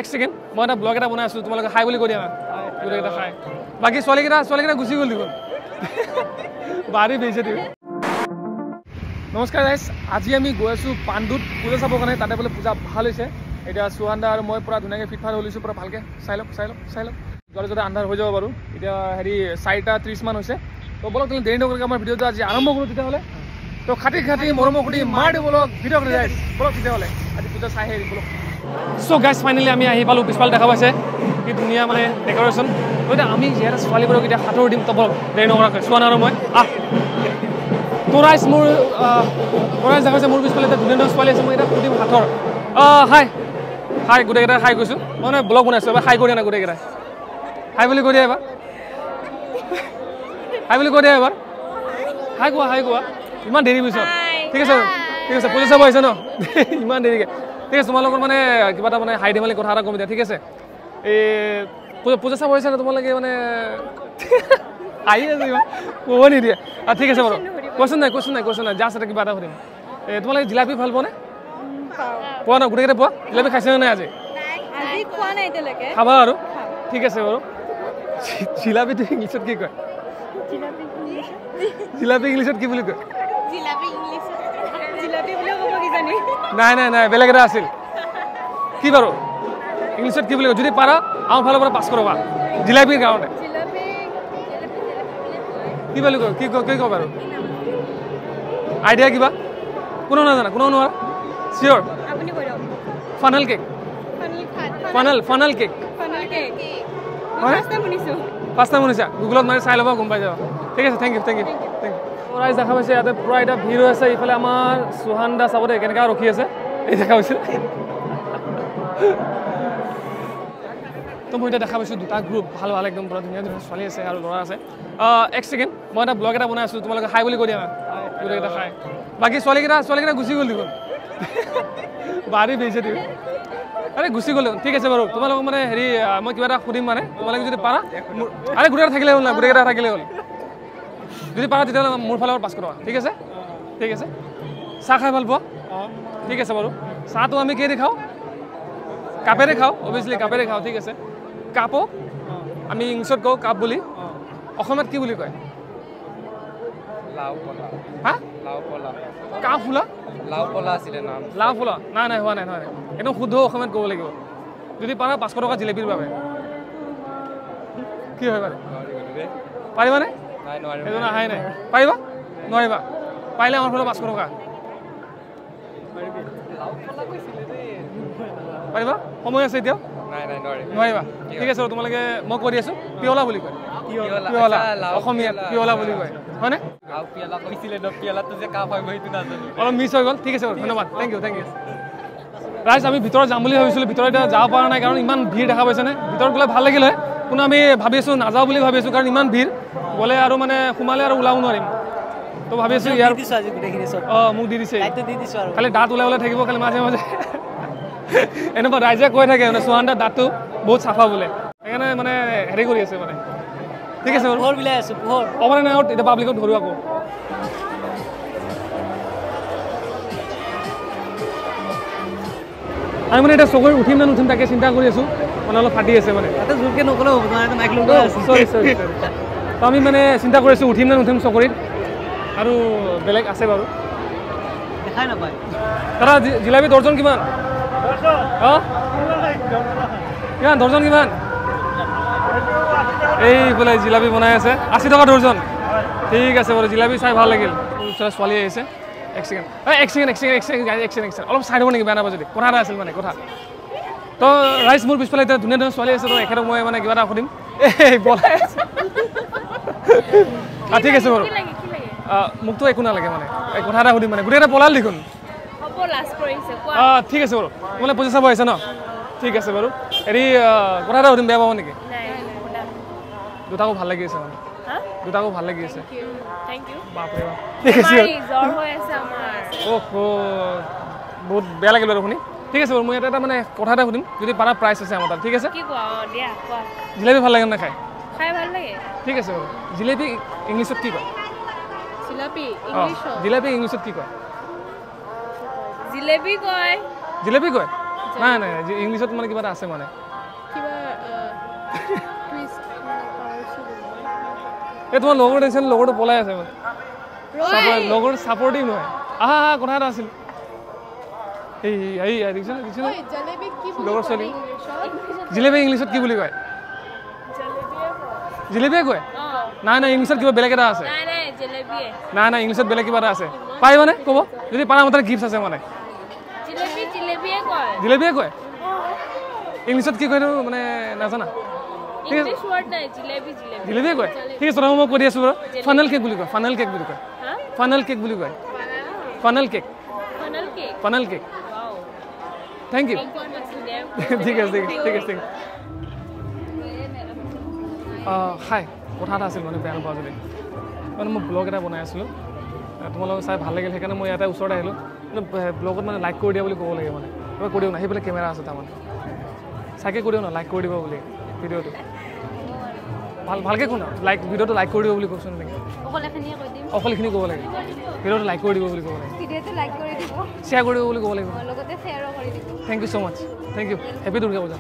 এক সেকেন্ড মই এটা ব্লগ এটা বনাই আছো তোমালোকে হাই বুলি কৈ দিয়া গোটেইকেইটা খাই বাকী ছোৱালীকেইটা গুচি গ'ল দেখোন বাৰী বেইছে তুমি নমস্কাৰ গাইছ আজি আমি গৈ আছো পাণ্ডুত পূজা চাবৰ কাৰণে তাতে বোলে পূজা ভাল হৈছে এতিয়া সুহান্দা আৰু মই পুৰা ধুনীয়াকৈ ফিটফাট হৈছোঁ পুৰা ভালকৈ চাই লওক যোৱাতে আন্ধাৰ হৈ যাব বাৰু এতিয়া হেৰি 4:30 মান হৈছে তো বলক তুমি দেৰি নকৰাকৈ আমাৰ ভিডিঅ'টো আজি আৰম্ভ কৰোঁ তেতিয়াহ'লে তো খাটি মৰম কৰি মাৰ দিব বলক ভিডিঅ' কৰি যায় বলক তেতিয়াহ'লে আজি পূজা চাই হেৰি বলক সো গাইজ ফাইনেলি আমি আহি পালোঁ পিছফালে দেখা পাইছে কি ধুনীয়া মানে ডেকৰেশ্যন এতিয়া আমি যিহেতু ছোৱালীবোৰক এতিয়া হাতৰ দিম তো বলক দেৰি নকৰাকৈ চোৱান আৰু মই তোৰাইছ মোৰ দেখা পাইছে মোৰ পিছফালে এতিয়া ধুনীয়া ছোৱালী আছে মই এতিয়া সুধিম হাতৰ হাই গোটেইকেইটা হাই কৈছোঁ মই মানে ব্লগ বনাইছোঁ এবাৰ হাই কৰি দিয়া নাই গোটেইকেইটাই হাই বুলি কৈ দিয়া এবাৰ হাই কোৱা ইমান দেৰি পিছত ঠিক আছে পইচা চাব আহিছে ন ইমান দেৰিকৈ ঠিক আছে তোমালোকৰ মানে কিবা এটা মানে হাই ধেমালি কথা এটা কমি দিয়া ঠিক আছে এই পূজা চাব আহিছে ন তোমালোকে মানে আহি আছে ইমান ক'ব নিদিয়ে ঠিক আছে বাৰু কোৱাচোন নাই জাষ্ট এটা কিবা এটা সুধিম তোমালোকে জিলাপি ভাল পোৱা নে পোৱা ন গোটেইকেইটা পোৱা জিলাপি খাইছে নে নাই আজি খাবা আৰু ঠিক আছে বাৰু জিলাপিটো ইংলিছত কি কয় জিলাপি ইংলিছত কি বুলি কয় নাই বেলেগ এটা আছিল কি বাৰু ইংলিছত কি বুলি কয় যদি পাৰা আমাৰ ফালৰ পৰা পাছ কৰাবা জিলাপিৰ কাৰণে কি বুলি কয় কি কয় বাৰু আইডিয়া কিবা কোনো নাজানা কোনো নোৱাৰা চিয়'ৰ ফানেল কেক ফাৰ্ষ্ট টাইম শুনিছা গুগলত মাৰি চাই ল'বা গম পাই যাবা ঠিক আছে থেংক ইউ ৰাইজ দেখা পাইছে ইয়াতে পূৰা এতিয়া ভিৰ হৈ আছে ইফালে আমাৰ সুহান্দা চাবতে কেনেকৈ ৰখি আছে এই দেখা পাইছে তো মই এতিয়া দেখা পাইছোঁ দুটা গ্ৰুপ ভাল একদম পূৰা ধুনীয়া ছোৱালী আছে আৰু ল'ৰা আছে এক ছেকেণ্ড মই এটা ব্লগ এটা বনাই আছোঁ তোমালোকে হাই বুলি কৈ দিয়া গোটেইকেইটা খাই বাকী ছোৱালীকেইটা গুচি গ'ল দেখোন বাৰী বেইছে তুমি আৰে গুচি গ'ল ঠিক আছে বাৰু তোমালোকক মানে হেৰি মই কিবা এটা সুধিম মানে তোমালোকে যদি পাৰা আৰে গোটেইকেইটা থাকিলে হ'ল না গোটেইকেইটা থাকিলে হ'ল যদি পাৰা তেতিয়াহ'লে মোৰ ফালৰ পাছ কৰা ঠিক আছে চাহ খাই ভাল পোৱা ঠিক আছে বাৰু চাহটো আমি কিহেদি খাওঁ কাপেৰে খাওঁ অভিয়াছলি কাপেৰে খাওঁ ঠিক আছে কাপক আমি ইংলিছত কওঁ কাপ বুলি অসমীয়াত কি বুলি কয় কাপ ফুলা লাও ফুলা নাই হোৱা নাই একদম শুদ্ধ অসমীয়াত ক'ব লাগিব যদি পাৰা 500 টকা জিলেপিৰ বাবে কি হয় বাৰু পাৰিবানে এজন আহাই নাই পাৰিবা নোৱাৰিবা পাৰিলে আমাৰ ফালে 500 টকা পাৰিবা সময় আছে এতিয়াও নোৱাৰিবা ঠিক আছে তোমালোকে মই কৈ দি আছোঁ পিয়লা বুলি কয় পিয়লা অসমীয়াত পিয়লা বুলি কয় হয়নে অলপ মিছ হৈ গ'ল ঠিক আছে বাৰু ধন্যবাদ থেংক ইউ ৰাইজ আমি ভিতৰত যাম বুলি ভাবিছিলোঁ ভিতৰত এতিয়া যাব পৰা নাই কাৰণ ইমান ভিৰ দেখা পাইছেনে ভিতৰত গ'লে ভাল লাগিল হয় কিন্তু আমি ভাবি আছোঁ নাযাওঁ বুলি ভাবি আছোঁ কাৰণ ইমান ভিৰ গ'লে আৰু মানে সোমালে আৰু ওলাব নোৱাৰিম তো ভাবি আছোঁ ইয়াৰ মোক দি দিছে খালি দাঁত ওলাই থাকিব খালি মাজে এনেকুৱা ৰাইজে কৈ থাকে মানে সুহান্দাৰ দাঁতটো বহুত চাফা বোলে সেইকাৰণে মানে হেৰি কৰি আছে মানে ঠিক আছে অকণমান নাই এতিয়া পাব্লিকত ধৰোঁ আকৌ আমি মানে এতিয়া চকৰি উঠিম নে নুঠিম তাকে চিন্তা কৰি আছোঁ মানে অলপ ফাটি আছে মানে জোৰকৈ নক'লেও চৰি তো আমি মানে চিন্তা কৰি আছোঁ উঠিম নে নুঠিম চকৰিত আৰু বেলেগ আছে বাৰু দেখাই নাপায় দাদা জিলাপি দৰ্জন কিমান দৰ্জন কিমান এই বোলে জিলাপি বনাই আছে 80 টকা দৰ্জন ঠিক আছে বাৰু জিলাপি চাই ভাল লাগিল ছোৱালী আহিছে এক ছেকেণ্ড অলপ চাই দিব নেকি বেয়া নাপাব যদি কথা এটা আছিল মানে কথা তো ৰাইজ মোৰ পিছফালে এতিয়া ধুনীয়া ছোৱালী আছে তো এখেতক মই মানে কিবা এটা সুধিম এই বলাই আছে ঠিক আছে বাৰু মোকতো একো নালাগে মানে কথা এটা সুধিম মানে গোটেইকেইটা পলাল দেখোন ঠিক আছে বাৰু তোমালোকে পইচা চাব আহিছে ন ঠিক আছে বাৰু হেৰি কথা এটা সুধিম বেয়া পাব নেকি দুটাকো ভাল লাগি আছে মানে বাপৰে বহুত বেয়া লাগিল বাৰু শুনি ঠিক আছে বাৰু মই এটা মানে কথা এটা সুধিম যদি পাৰা প্ৰাইচ আছে আমাৰ তাত ঠিক আছে জিলাপি ভাল লাগে নে খাই ঠিক আছে বাৰু জিলাপি ইংলিছত কি কয় জিলাপি ইংলিছত কি কয় জিলাপি কয় নাই নাই ইংলিছত মানে কিবা এটা আছে মানে কিবা টুইষ্ট এই তোমাৰ লগৰ দেখিছে লগৰটো পলাই আছে মানে লগৰ ছাপৰ্টিভ নহয় আহা আহা কথা এটা আছিল এই দেখিছে দেখিছে জলেবি কি লগৰ ছোৱালী জিলেবি ইংলিছত কি বুলি কয় জিলেবিয়ে কয় নাই নাই ইংলিছত কিবা বেলেগ এটা আছে নাই নাই ইংলিছত বেলেগ কিবা এটা আছে পাৰিবানে ক'ব যদি পাৰা মতে গিফ্ট আছে মানে জিলেবিয়ে কয় ইংলিছত কি কয় মানে নাজানা জিলেবিয়ে কয় ঠিক আছে মই কৈ দি আছোঁ বাৰু ফানেল কেক বুলি কয় ফানেল কেক বুলি কয় ফানেল কেক বুলি কয় funnel cake funnel cake thank you ঠিক আছে ঠিক আছে ঠিক আছে হাই কথা এটা আছিল মানে বেয়া নাপাওঁ যদি মানে মই ব্লগ এটা বনাই আছিলোঁ তোমালোকক চাই ভাল লাগিল সেইকাৰণে মই ইয়াতে ওচৰত আহিলোঁ মানে ব্লগত মানে লাইক কৰি দিয়া বুলি ক'ব লাগে মানে কিবা কৰি দিওঁ না সেইফালে কেমেৰা আছে তাৰমানে চাইকে কৰি দিওঁ না লাইক কৰি দিব বুলি ভিডিঅ'টো ভালকৈ শুনা লাইক ভিডিঅ'টো লাইক কৰি দিব বুলি কৈছোঁ নেকি অকলখিনি ক'ব লাগে ভিডিঅ'টো লাইক কৰি দিব বুলি ক'ব লাগে শ্বেয়াৰ কৰি দিব বুলি ক'ব লাগিব thank you so' much thank you happy Durga পূজা